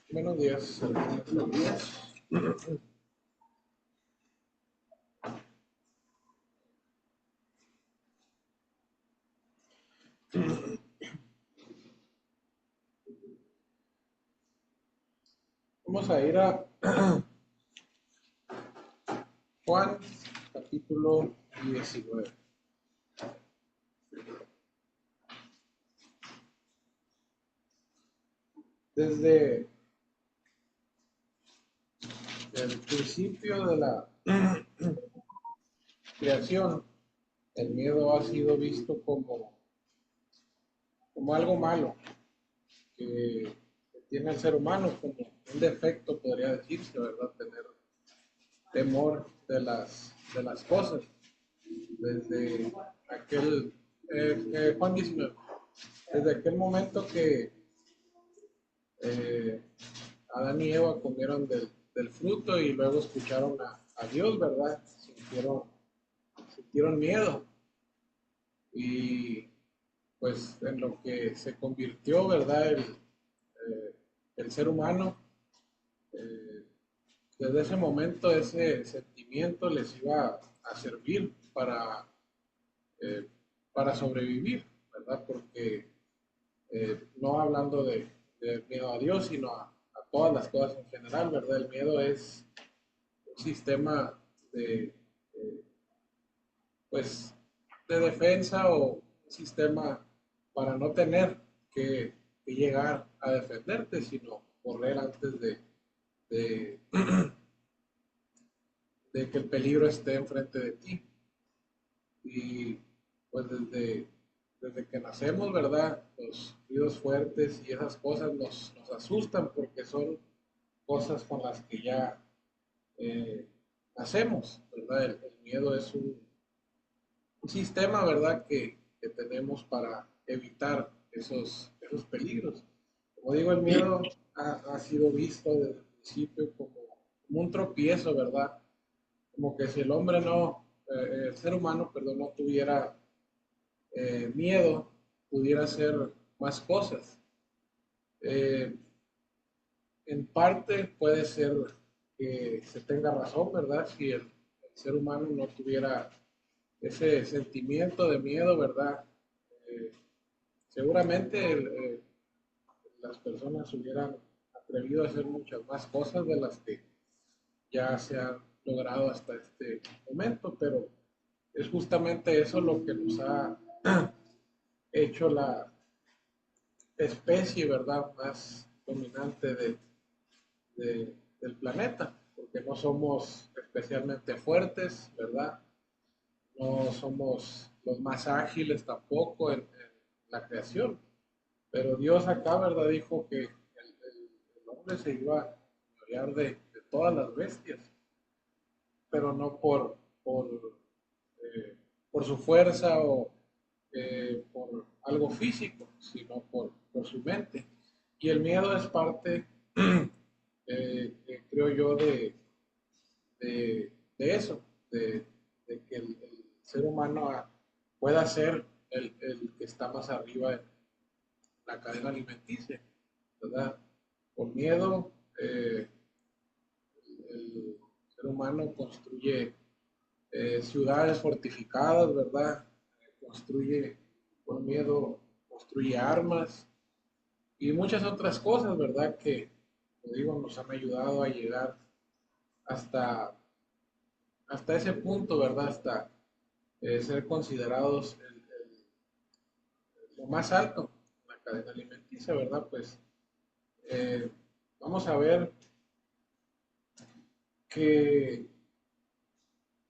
Buenos días, hermanos. Vamos a ir a Juan, capítulo 19. Desde el principio de la creación, el miedo ha sido visto como algo malo que tiene el ser humano, como un defecto, podría decirse, ¿verdad? Tener temor de las cosas. Desde aquel, Juan 19, desde aquel momento que eh, Adán y Eva comieron del fruto y luego escucharon a Dios, ¿verdad? Sintieron miedo y pues en lo que se convirtió, ¿verdad? El ser humano, eh, desde ese momento ese sentimiento les iba a servir eh, para sobrevivir, ¿verdad? Porque no hablando de miedo a Dios, sino a todas las cosas en general, ¿verdad? El miedo es un sistema de, pues, de defensa o un sistema para no tener que llegar a defenderte, sino correr antes de, de que el peligro esté enfrente de ti. Y pues desde que nacemos, ¿verdad? Los ruidos fuertes y esas cosas nos asustan porque son cosas con las que ya eh, nacemos, ¿verdad? El miedo es un sistema, ¿verdad? Que tenemos para evitar esos peligros. Como digo, el miedo ha sido visto desde el principio como un tropiezo, ¿verdad? Como que si el hombre no, el ser humano, perdón, no tuviera miedo, pudiera hacer más cosas. Eh, en parte puede ser que se tenga razón, ¿verdad? Si el ser humano no tuviera ese sentimiento de miedo, ¿verdad? Eh, seguramente las personas hubieran atrevido a hacer muchas más cosas de las que ya se han logrado hasta este momento, pero es justamente eso lo que nos ha hecho la especie, ¿verdad?, más dominante del planeta, porque no somos especialmente fuertes, ¿verdad? No somos los más ágiles tampoco en la creación, pero Dios acá, ¿verdad?, dijo que el hombre se iba a señorear de todas las bestias, pero no eh, por su fuerza o por algo físico, sino por su mente. Y el miedo es parte, creo yo, de eso, de que el ser humano pueda ser el que está más arriba en la cadena alimenticia, ¿verdad? Por miedo, el ser humano construye ciudades fortificadas, ¿verdad? Construye, por miedo, construye armas y muchas otras cosas, ¿verdad? Que, como digo, nos han ayudado a llegar hasta, hasta ese punto, ¿verdad? Hasta ser considerados lo más alto en la cadena alimenticia, ¿verdad? Pues eh, vamos a ver que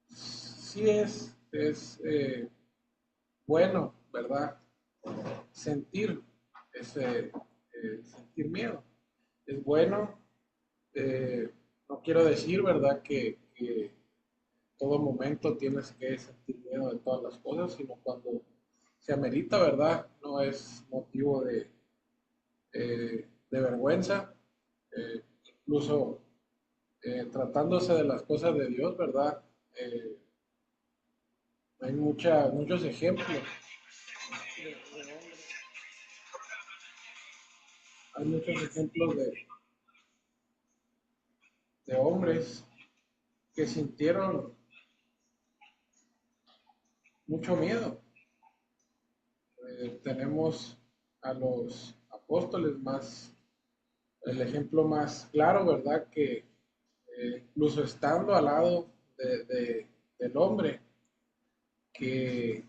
sí es bueno, ¿verdad? Sentir sentir miedo. Es bueno, no quiero decir, ¿verdad?, que todo momento tienes que sentir miedo de todas las cosas, sino cuando se amerita, ¿verdad? No es motivo de vergüenza, incluso tratándose de las cosas de Dios, ¿verdad? Eh, hay muchos ejemplos, hay muchos ejemplos de hombres que sintieron mucho miedo. Tenemos a los apóstoles más, el ejemplo más claro, ¿verdad? Que incluso estando al lado del hombre que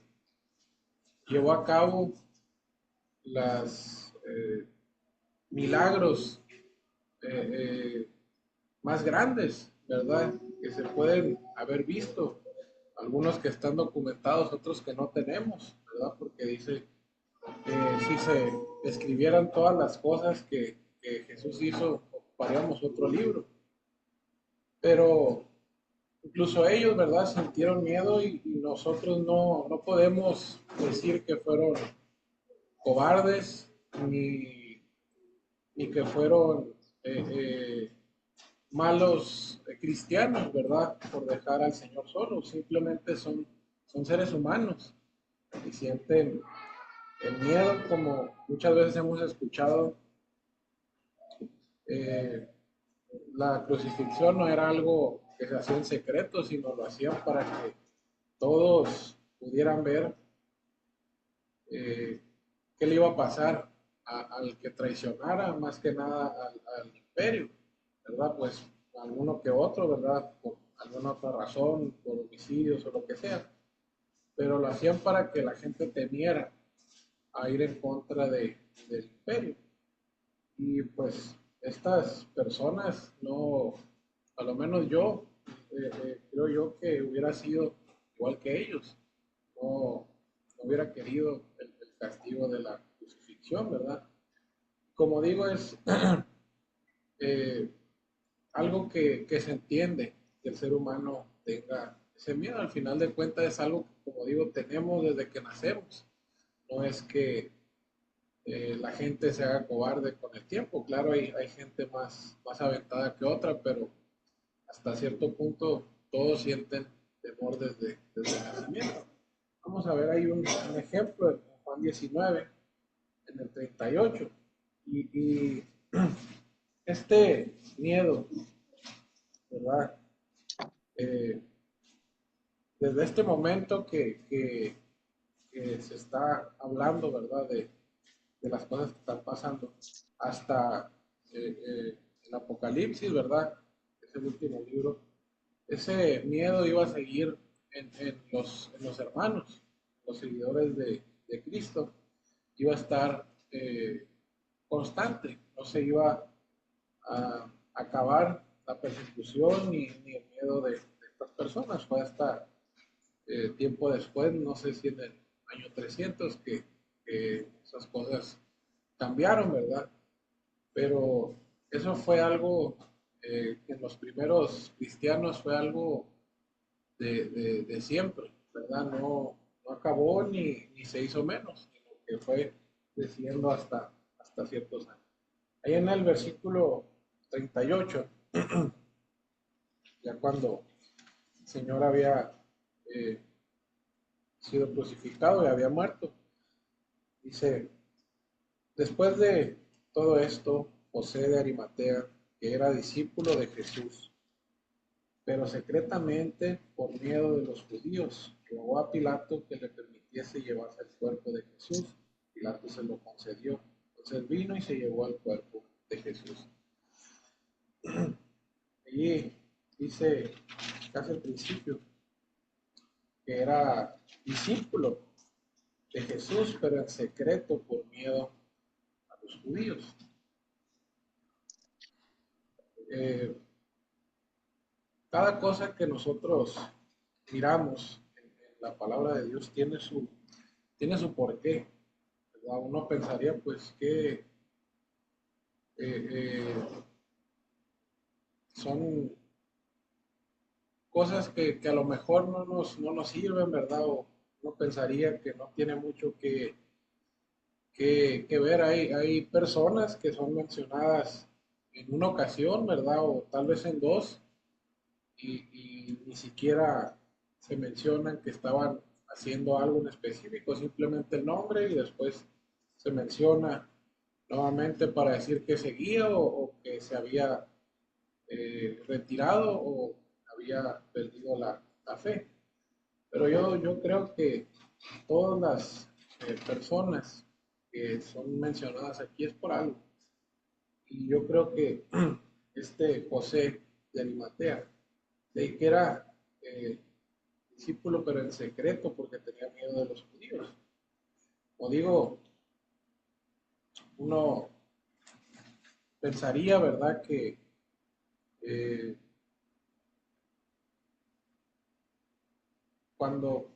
llevó a cabo las milagros eh, más grandes, ¿verdad? Que se pueden haber visto, algunos que están documentados, otros que no tenemos, ¿verdad? Porque dice que si se escribieran todas las cosas que Jesús hizo, ocuparíamos otro libro. Pero incluso ellos, ¿verdad? Sintieron miedo y nosotros no podemos decir que fueron cobardes ni que fueron malos cristianos, ¿verdad? Por dejar al Señor solo. Simplemente son seres humanos y sienten el miedo, como muchas veces hemos escuchado. eh, la crucifixión no era algo que se hacía en secreto, sino lo hacían para que todos pudieran ver qué le iba a pasar al que traicionara, más que nada al imperio, ¿verdad? Pues alguno que otro, ¿verdad? Por alguna otra razón, por homicidios o lo que sea, pero lo hacían para que la gente temiera a ir en contra del imperio. Y pues estas personas no, a lo menos yo, creo yo que hubiera sido igual que ellos, no hubiera querido el castigo de la crucifixión, ¿verdad? Como digo, es eh, algo que se entiende que el ser humano tenga ese miedo. Al final de cuentas es algo que, como digo, tenemos desde que nacemos. No es que la gente se haga cobarde con el tiempo. Claro, hay gente más aventada que otra, pero hasta cierto punto todos sienten temor desde el nacimiento. Vamos a ver ahí un ejemplo en Juan 19, en el 38. Y este miedo, ¿verdad? Eh, desde este momento que se está hablando, ¿verdad? De las cosas que están pasando, hasta el Apocalipsis, ¿verdad? Es el último libro. Ese miedo iba a seguir en los hermanos, los seguidores de Cristo, iba a estar constante, no se iba a acabar la persecución ni el miedo de estas personas. Fue hasta tiempo después, no sé si en el año 300, que esas cosas cambiaron, ¿verdad? Pero eso fue algo que en los primeros cristianos fue algo de siempre, ¿verdad? No acabó ni se hizo menos, sino que fue creciendo hasta ciertos años. Ahí en el versículo 38, ya cuando el Señor había eh, sido crucificado y había muerto, dice, después de todo esto, José de Arimatea, que era discípulo de Jesús, pero secretamente, por miedo de los judíos, rogó a Pilato que le permitiese llevarse el cuerpo de Jesús. Pilato se lo concedió. Entonces vino y se llevó al cuerpo de Jesús. Allí dice casi al principio que era discípulo de Jesús, pero en secreto por miedo a los judíos. Eh, cada cosa que nosotros miramos en la palabra de Dios tiene su porqué, ¿verdad? Uno pensaría pues que son cosas que a lo mejor no nos sirven, ¿verdad? O uno pensaría que no tiene mucho que ver. Hay personas que son mencionadas en una ocasión, ¿verdad? O tal vez en dos, y ni siquiera se mencionan que estaban haciendo algo en específico, simplemente el nombre y después se menciona nuevamente para decir que seguía o que se había retirado o había perdido la fe. Pero yo creo que todas las personas que son mencionadas aquí es por algo. Y yo creo que este José de Arimatea, de que era eh, discípulo, pero en secreto porque tenía miedo de los judíos. Como digo, uno pensaría, ¿verdad?, que eh, cuando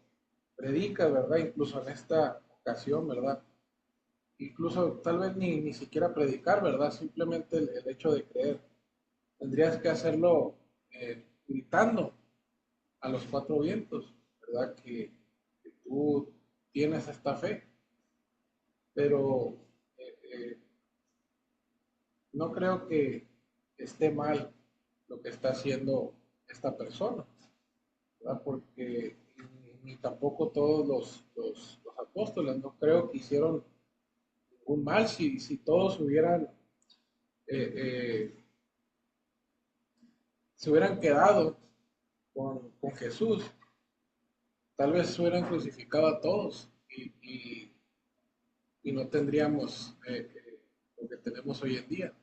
predica, ¿verdad?, incluso en esta ocasión, ¿verdad?, incluso tal vez ni siquiera predicar, ¿verdad?, simplemente el hecho de creer, tendrías que hacerlo gritando a los cuatro vientos, ¿verdad?, que tú tienes esta fe, pero no creo que esté mal lo que está haciendo esta persona, ¿verdad? Porque ni tampoco todos los apóstoles, no creo que hicieron ningún mal. Si todos hubieran, eh, eh, se hubieran quedado con Jesús, tal vez se hubieran crucificado a todos y no tendríamos lo que tenemos hoy en día.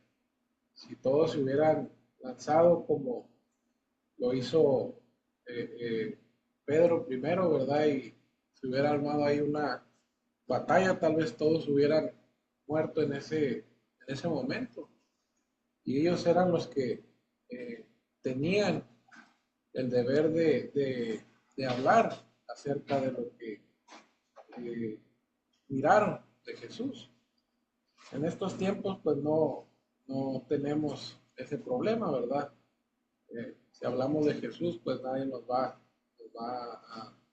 Si todos se hubieran lanzado como lo hizo Pedro primero, ¿verdad? Y se hubiera armado ahí una batalla, tal vez todos hubieran muerto en ese momento. Y ellos eran los que eh, tenían el deber de hablar acerca de lo que eh, miraron de Jesús. En estos tiempos, pues no tenemos ese problema, ¿verdad? Si hablamos de Jesús, pues nadie nos va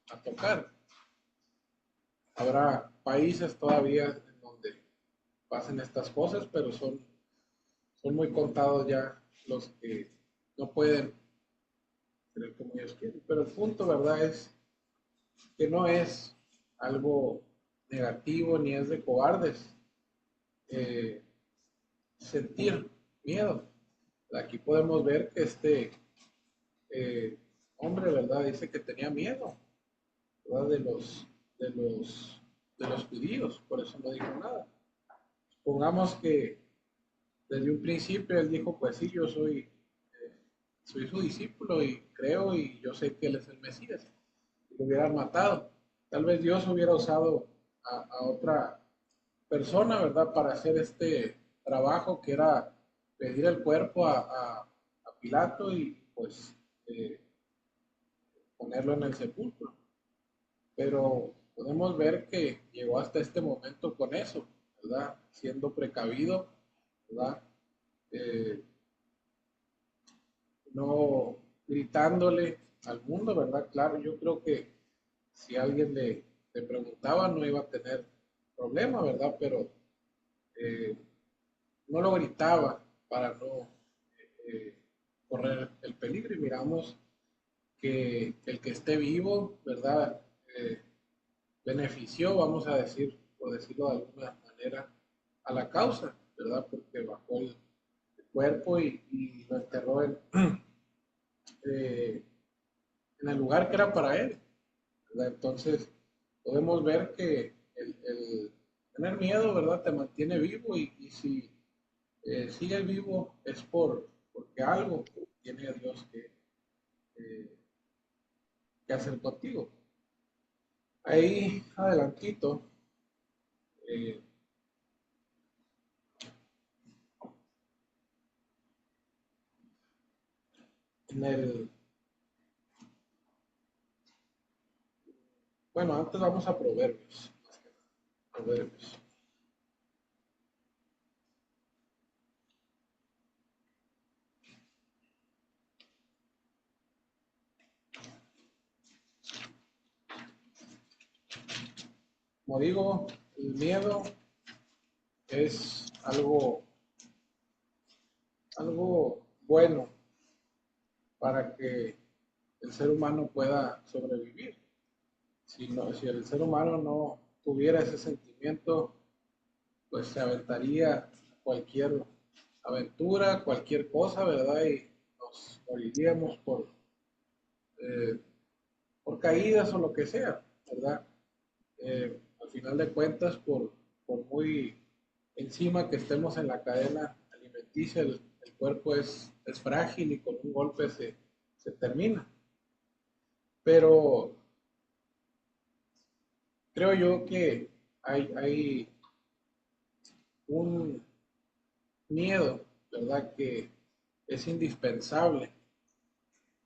a tocar. Habrá países todavía en donde pasen estas cosas, pero son muy contados ya los que no pueden creer como ellos quieren. Pero el punto, ¿verdad?, es que no es algo negativo ni es de cobardes eh, sentir miedo. Aquí podemos ver que este eh, hombre, ¿verdad?, dice que tenía miedo, ¿verdad?, de los, de los judíos, por eso no dijo nada. Supongamos que desde un principio él dijo, pues sí, yo soy su discípulo y creo y yo sé que él es el Mesías. Y lo hubieran matado. Tal vez Dios hubiera usado a otra persona, ¿verdad?, para hacer este trabajo que era pedir el cuerpo a Pilato y pues eh, ponerlo en el sepulcro. Pero podemos ver que llegó hasta este momento con eso, ¿verdad? Siendo precavido, ¿verdad? Eh, no gritándole al mundo, ¿verdad? Claro, yo creo que si alguien le preguntaba no iba a tener problema, ¿verdad? Pero eh, no lo gritaba para no eh, correr el peligro y miramos que el que esté vivo, ¿verdad? Benefició, vamos a decir, por decirlo de alguna manera, a la causa, ¿verdad? Porque bajó el cuerpo y lo enterró eh, en el lugar que era para él, ¿verdad? Entonces, podemos ver que el tener miedo, ¿verdad?, te mantiene vivo y si sigues vivo es porque algo tiene Dios eh, que hacer contigo. Ahí adelantito, eh, en el, bueno, antes vamos a Proverbios, Proverbios. Como digo, el miedo es algo bueno para que el ser humano pueda sobrevivir. Si el ser humano no tuviera ese sentimiento, pues se aventaría cualquier aventura, cualquier cosa, ¿verdad? nos moriríamos por caídas o lo que sea, ¿verdad? Al final de cuentas, por muy encima que estemos en la cadena alimenticia, el cuerpo es frágil y con un golpe se termina. Pero creo yo que hay un miedo, ¿verdad? Que es indispensable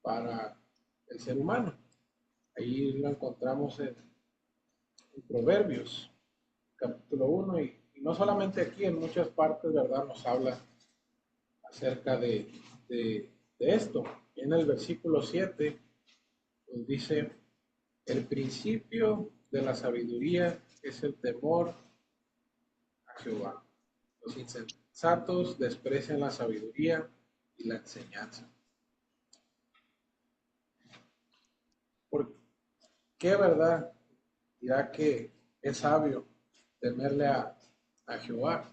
para el ser humano. Ahí lo encontramos en Proverbios, capítulo 1, y no solamente aquí, en muchas partes, ¿verdad? Nos habla acerca de esto. En el versículo 7 nos dice, el principio de la sabiduría es el temor a Jehová. Los insensatos desprecian la sabiduría y la enseñanza. ¿Por qué, verdad? Dirá que es sabio temerle a Jehová.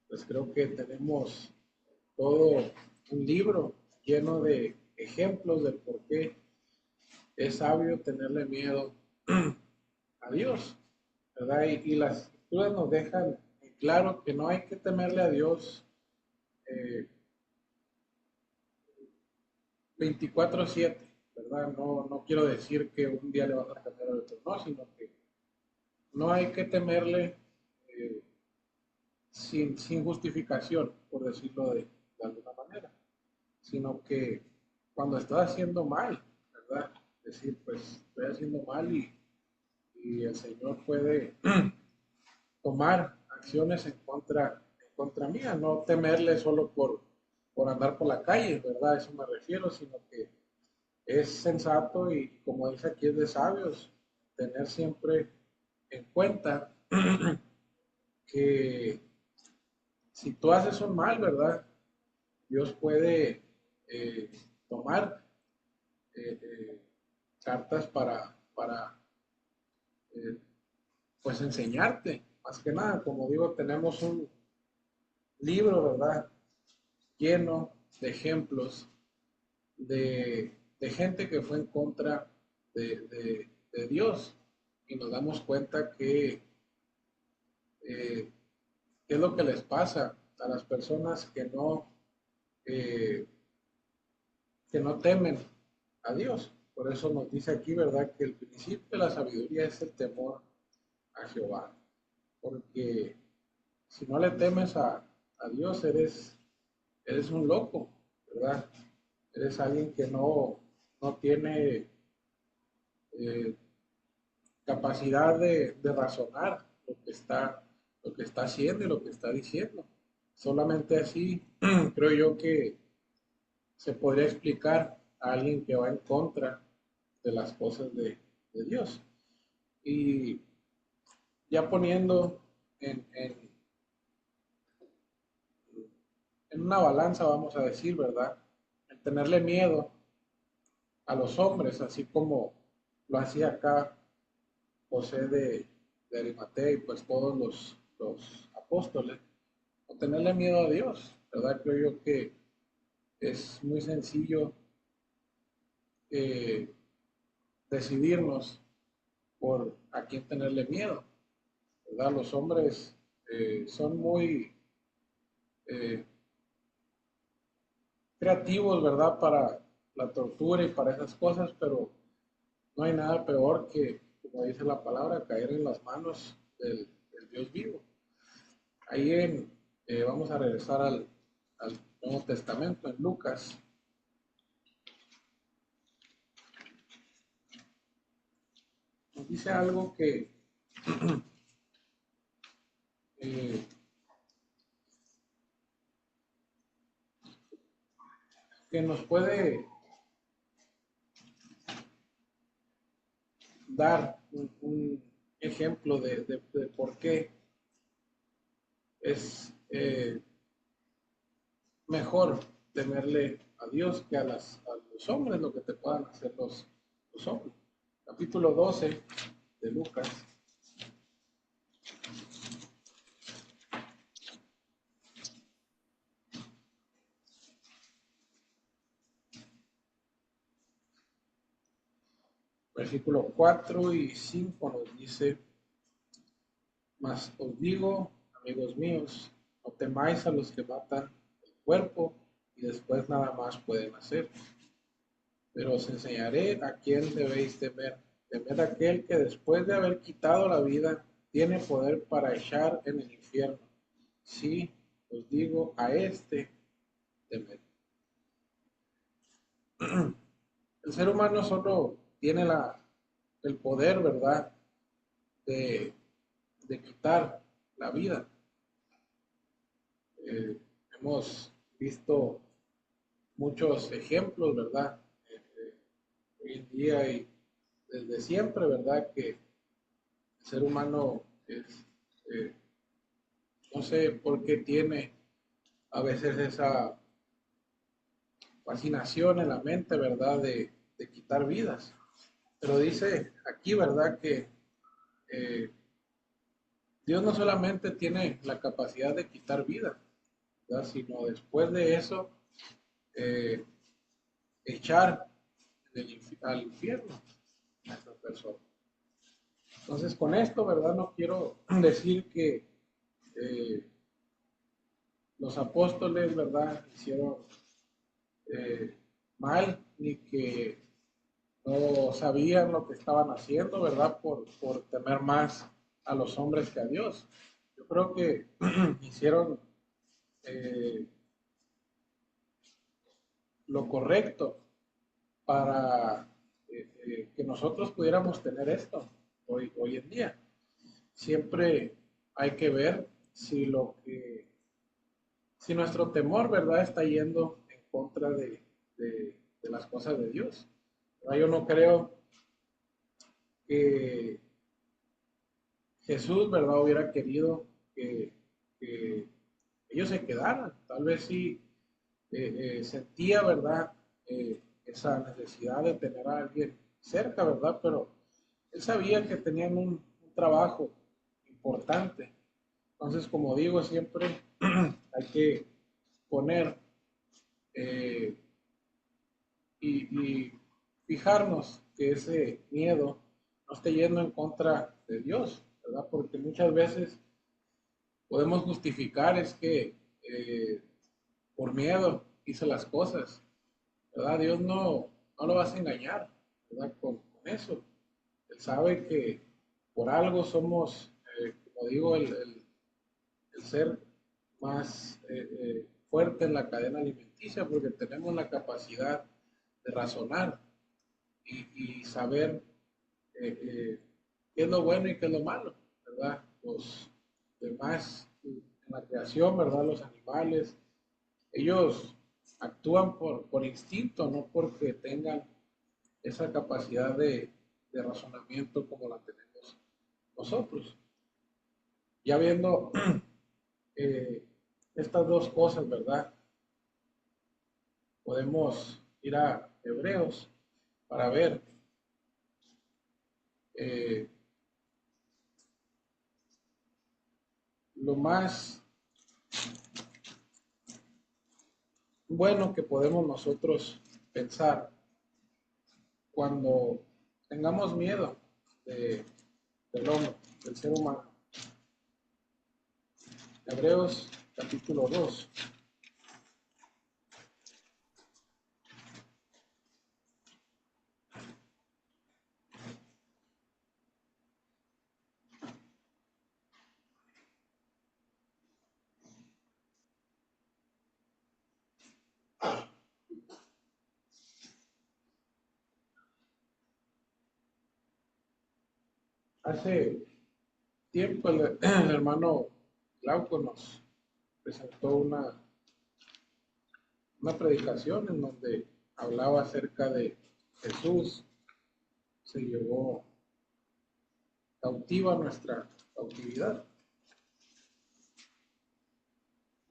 Pues creo que tenemos todo un libro lleno de ejemplos del por qué es sabio tenerle miedo a Dios, ¿verdad? Y las escrituras nos dejan en claro que no hay que temerle a Dios 24/7, ¿verdad? No quiero decir que un día le vas a temer al otro, no, sino que no hay que temerle eh, sin justificación, por decirlo de alguna manera, sino que cuando estás haciendo mal, ¿verdad? Decir, pues estoy haciendo mal y el Señor puede tomar acciones en contra mía, no temerle solo por andar por la calle, ¿verdad? A eso me refiero, sino que es sensato y como dice aquí es de sabios, tener siempre en cuenta que si tú haces un mal, ¿verdad? Dios puede eh, tomar eh, eh, cartas para pues enseñarte, más que nada, como digo, tenemos un libro, ¿verdad? Lleno de ejemplos de gente que fue en contra de Dios y nos damos cuenta eh, qué es lo que les pasa a las personas eh, que no temen a Dios. Por eso nos dice aquí, ¿verdad?, que el principio de la sabiduría es el temor a Jehová. Porque si no le temes a Dios, eres un loco, ¿verdad? Eres alguien que no tiene eh, capacidad de razonar lo que está haciendo y lo que está diciendo. Solamente así creo yo que se podría explicar a alguien que va en contra de las cosas de Dios. Y ya poniendo en una balanza, vamos a decir, ¿verdad? El tenerle miedo a los hombres, así como lo hacía acá José de Arimatea y pues todos los apóstoles, o tenerle miedo a Dios, ¿verdad? Creo yo que es muy sencillo eh, decidirnos por a quién tenerle miedo, ¿verdad? Los hombres son muy eh, creativos, ¿verdad? Para la tortura y para esas cosas, pero no hay nada peor que, como dice la palabra, caer en las manos del Dios vivo. Ahí vamos a regresar al Nuevo Testamento, en Lucas. Nos dice algo eh, que nos puede dar un ejemplo de por qué es mejor temerle a Dios que a los hombres, lo que te puedan hacer los hombres. Capítulo 12 de Lucas. Versículo 4 y 5 nos dice: Mas os digo, amigos míos, no temáis a los que matan el cuerpo y después nada más pueden hacer. Pero os enseñaré a quién debéis temer. Temed a aquel que después de haber quitado la vida tiene poder para echar en el infierno. Sí, os digo, a este temed. El ser humano solo tiene el poder, ¿verdad?, de, de quitar la vida. Hemos visto muchos ejemplos, ¿verdad? Hoy en día y desde siempre, ¿verdad? Que el ser humano es, eh, no sé por qué tiene a veces esa fascinación en la mente, ¿verdad? De quitar vidas. Pero dice aquí, ¿verdad? Que eh, Dios no solamente tiene la capacidad de quitar vida, ¿verdad? Sino después de eso, eh, echar al infierno a esa persona. Entonces, con esto, ¿verdad? No quiero decir que eh, los apóstoles, ¿verdad?, hicieron mal, ni que no sabían lo que estaban haciendo, ¿verdad?, por temer más a los hombres que a Dios. Yo creo que hicieron eh, lo correcto para que nosotros pudiéramos tener esto hoy en día. Siempre hay que ver si nuestro temor, ¿verdad?, está yendo en contra de las cosas de Dios. ¿Verdad? Yo no creo que Jesús, ¿verdad?, hubiera querido que ellos se quedaran. Tal vez sí sentía, ¿verdad?, esa necesidad de tener a alguien cerca, ¿verdad? Pero él sabía que tenían un trabajo importante. Entonces, como digo, siempre hay que poner eh, y fijarnos que ese miedo no esté yendo en contra de Dios, ¿verdad? Porque muchas veces podemos justificar es que por miedo hice las cosas, ¿verdad? Dios no lo vas a engañar, ¿verdad? Con eso. Él sabe que por algo somos, como digo, el ser más fuerte en la cadena alimenticia, porque tenemos la capacidad de razonar y saber qué es lo bueno y qué es lo malo, ¿verdad? Los demás en la creación, ¿verdad? Los animales, ellos actúan por instinto, no porque tengan esa capacidad de razonamiento como la tenemos nosotros. Ya viendo eh, estas dos cosas, ¿verdad? Podemos ir a Hebreos para ver eh, lo más bueno que podemos nosotros pensar cuando tengamos miedo de, del hombre, del ser humano. Hebreos capítulo 2. Hace tiempo el hermano Glauco nos presentó una predicación en donde hablaba acerca de Jesús, se llevó cautiva nuestra cautividad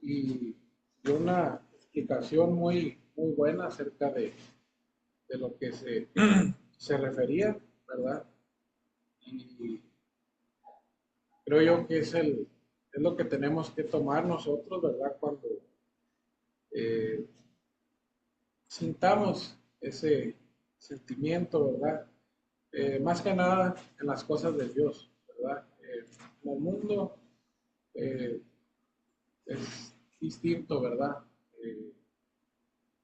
y dio una explicación muy buena acerca de lo que se refería, ¿verdad? Y creo yo que es lo que tenemos que tomar nosotros, ¿verdad? Cuando eh, sintamos ese sentimiento, ¿verdad? más que nada en las cosas de Dios, ¿verdad? En el mundo eh, es distinto, ¿verdad? Eh,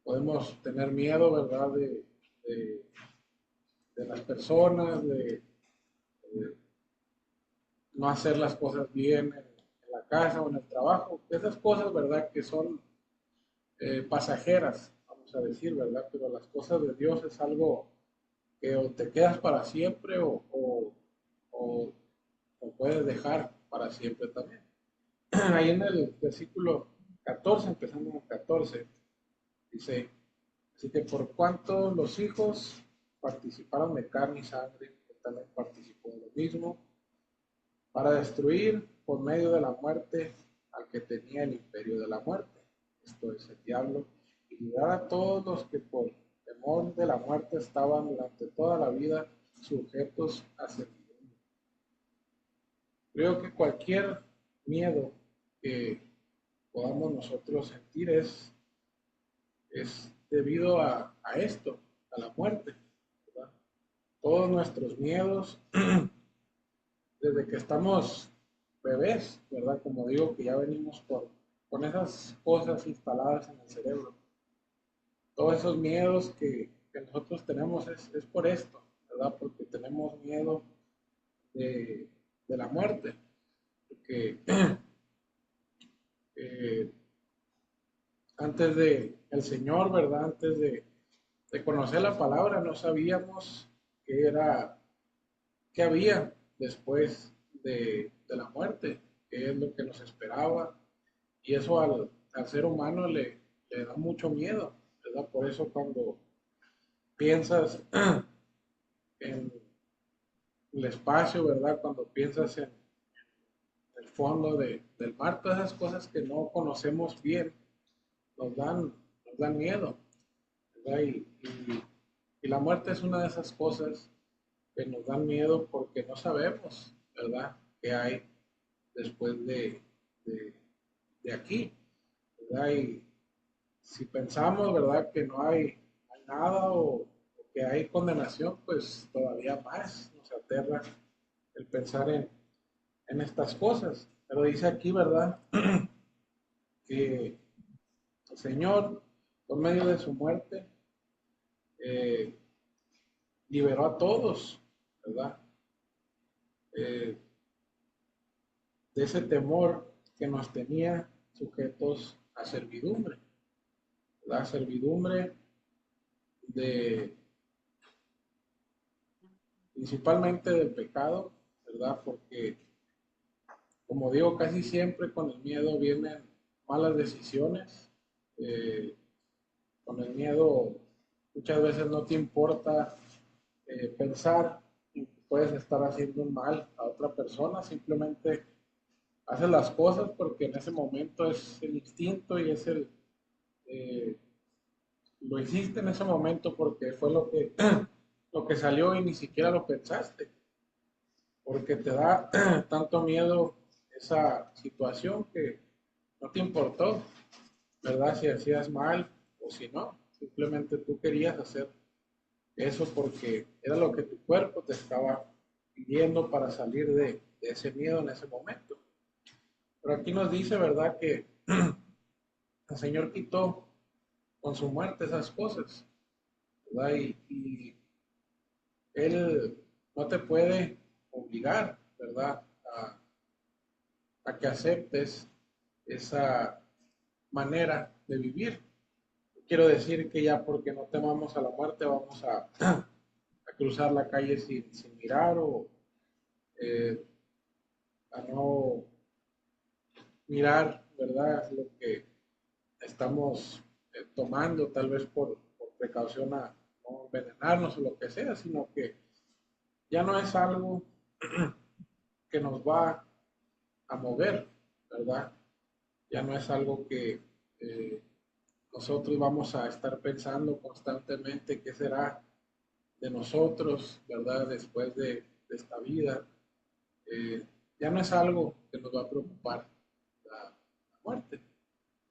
Podemos tener miedo, ¿verdad? De, de las personas, de no hacer las cosas bien en la casa o en el trabajo. Esas cosas, ¿verdad? Que son pasajeras, vamos a decir, ¿verdad? Pero las cosas de Dios es algo que o te quedas para siempre o, o puedes dejar para siempre también. Ahí en el versículo 14, empezando en el 14, dice, así que por cuanto los hijos participaron de carne y sangre, él también participó de lo mismo, para destruir por medio de la muerte al que tenía el imperio de la muerte, esto es el diablo, y librar a todos los que por temor de la muerte estaban durante toda la vida sujetos a servidumbre. Creo que cualquier miedo que podamos nosotros sentir es debido a esto, a la muerte, ¿verdad? Todos nuestros miedos, desde que estamos bebés, ¿verdad? Como digo, que ya venimos con esas cosas instaladas en el cerebro. Todos esos miedos que nosotros tenemos es por esto, ¿verdad? Porque tenemos miedo de la muerte. Porque eh, antes de el Señor, ¿verdad? Antes de conocer la palabra, no sabíamos qué era, qué había después de la muerte, qué es lo que nos esperaba. Y eso al ser humano le da mucho miedo, ¿verdad? Por eso cuando piensas en el espacio, ¿verdad? Cuando piensas en el fondo del mar, todas esas cosas que no conocemos bien nos dan miedo, ¿verdad? Y la muerte es una de esas cosas que nos dan miedo porque no sabemos, ¿verdad? ¿Qué hay después de, de aquí, ¿verdad? Y si pensamos, ¿verdad? Que no hay nada o que hay condenación, pues todavía más nos aterra el pensar en estas cosas. Pero dice aquí, ¿verdad? Que el Señor, por medio de su muerte, eh, liberó a todos, ¿verdad? Eh, de ese temor que nos tenía sujetos a servidumbre, la servidumbre de principalmente del pecado, ¿verdad? Porque, como digo, casi siempre con el miedo vienen malas decisiones, eh, con el miedo muchas veces no te importa pensar que puedes estar haciendo un mal a otra persona, simplemente haces las cosas porque en ese momento es el instinto y es eh, lo hiciste en ese momento porque fue lo que salió y ni siquiera lo pensaste, porque te da tanto miedo esa situación que no te importó, ¿verdad? Si hacías mal o si no, simplemente tú querías hacer eso porque era lo que tu cuerpo te estaba pidiendo para salir de ese miedo en ese momento. Pero aquí nos dice, ¿verdad? Que el Señor quitó con su muerte esas cosas, ¿verdad? Y Él no te puede obligar, ¿verdad? A que aceptes esa manera de vivir. Quiero decir que ya porque no temamos a la muerte vamos a cruzar la calle sin mirar o eh, a no mirar, ¿verdad? Lo que estamos tomando, tal vez por precaución a no envenenarnos o lo que sea, sino que ya no es algo que nos va a mover, ¿verdad? Ya no es algo que nosotros vamos a estar pensando constantemente qué será de nosotros, ¿verdad? Después de esta vida. Ya no es algo que nos va a preocupar la muerte,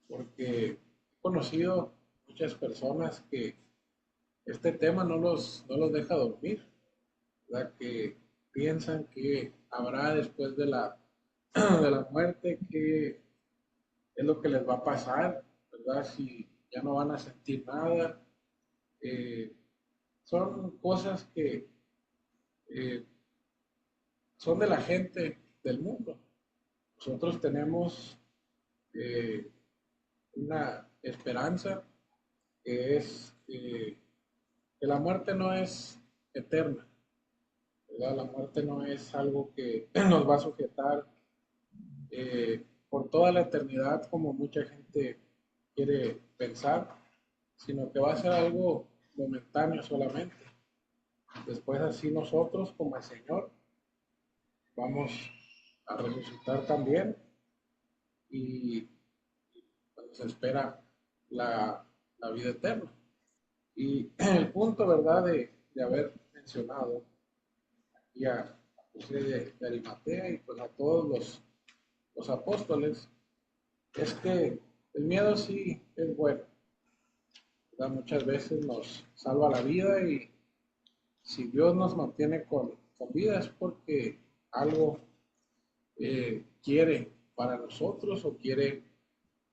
porque he conocido muchas personas que este tema no los deja dormir, ¿verdad? Que piensan que habrá después de de la muerte, que es lo que les va a pasar, ¿verdad? Si ya no van a sentir nada. Eh, Son cosas que eh, son de la gente del mundo. Nosotros tenemos eh, una esperanza que es que la muerte no es eterna, ¿verdad? La muerte no es algo que nos va a sujetar por toda la eternidad como mucha gente quiere pensar, sino que va a ser algo momentáneo solamente. Después así nosotros como el Señor vamos a resucitar también y pues, se espera la vida eterna. Y el punto, ¿verdad?, de haber mencionado aquí a José de Arimatea y pues a todos los apóstoles, es que el miedo sí es bueno, ¿verdad? Muchas veces nos salva la vida y si Dios nos mantiene con vida es porque algo quiere para nosotros o quiere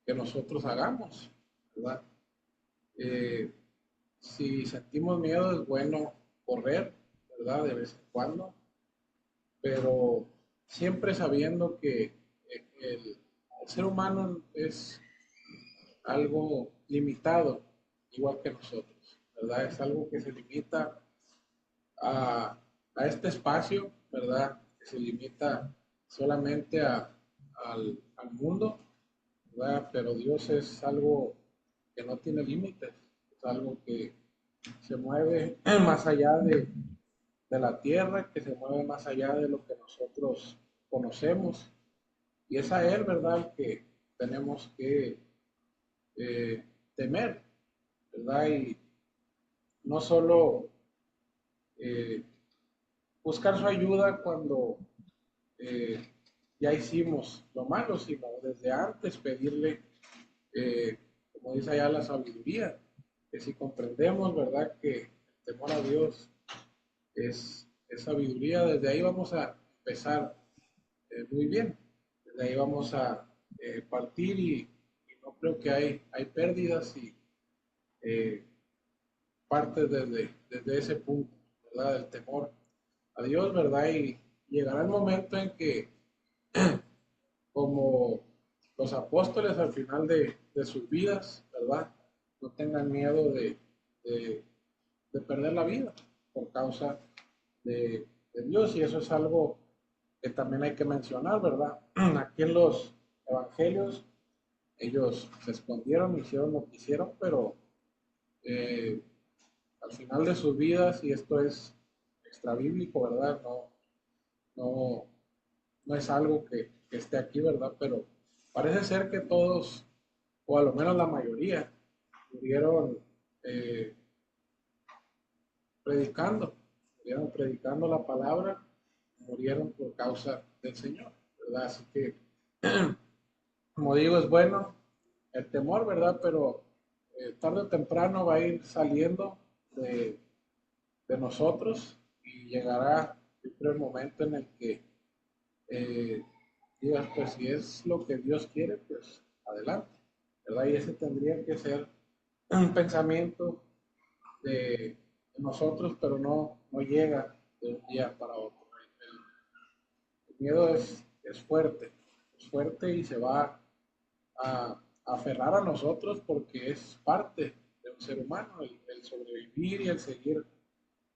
que nosotros hagamos, ¿verdad? Eh, si sentimos miedo es bueno correr, ¿verdad? De vez en cuando, pero siempre sabiendo que el ser humano es algo limitado, igual que nosotros, ¿verdad? Es algo que se limita a este espacio, ¿verdad? Que se limita solamente al mundo, ¿verdad? Pero Dios es algo que no tiene límites, es algo que se mueve más allá de la tierra, que se mueve más allá de lo que nosotros conocemos. Y es a Él, ¿verdad?, que tenemos que temer, ¿verdad? Y no solo eh, buscar su ayuda cuando eh, ya hicimos lo malo, sino desde antes pedirle, como dice allá, la sabiduría, que si comprendemos, ¿verdad?, que el temor a Dios es sabiduría, desde ahí vamos a empezar muy bien, desde ahí vamos a partir y no creo que hay pérdidas y eh, parte desde ese punto, ¿verdad?, del temor a Dios, ¿verdad? Y llegará el momento en que, como los apóstoles al final de sus vidas, ¿verdad?, no tengan miedo de, de perder la vida por causa de Dios, y eso es algo que también hay que mencionar, ¿verdad? Aquí en los evangelios, ellos se escondieron, hicieron lo que hicieron, pero eh, al final de sus vidas, y esto es extra bíblico, ¿verdad? No, no es algo que esté aquí, ¿verdad? Pero parece ser que todos, o a lo menos la mayoría, murieron eh, predicando, murieron predicando la palabra, murieron por causa del Señor, ¿verdad? Así que, como digo, es bueno el temor, ¿verdad? Pero tarde o temprano va a ir saliendo de, de nosotros y llegará, yo creo, el momento en el que eh, digas, pues si es lo que Dios quiere, pues adelante, ¿verdad? Y ese tendría que ser un pensamiento de nosotros, pero no llega de un día para otro. El miedo es fuerte y se va a aferrar a nosotros porque es parte de un ser humano, el sobrevivir y el seguir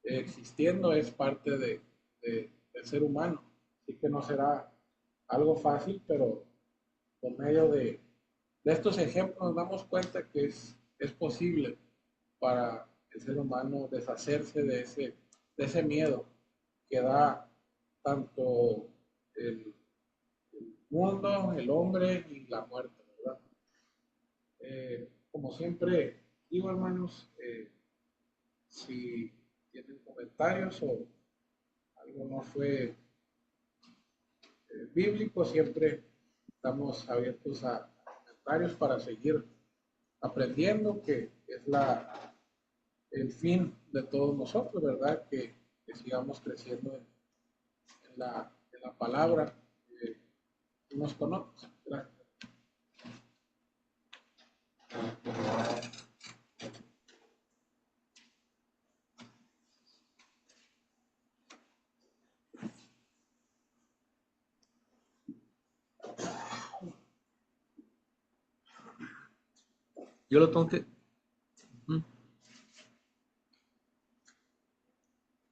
existiendo es parte del ser humano. Así que no será algo fácil, pero por medio de estos ejemplos nos damos cuenta que es posible para el ser humano deshacerse de ese miedo que da tanto el, el mundo, el hombre y la muerte, ¿verdad? Como siempre digo, hermanos, si tienen comentarios o algo no fue bíblico, siempre estamos abiertos a comentarios para seguir aprendiendo, que es el fin de todos nosotros, ¿verdad? Que que sigamos creciendo en la palabra, unos con otros. Gracias. Yo lo tengo que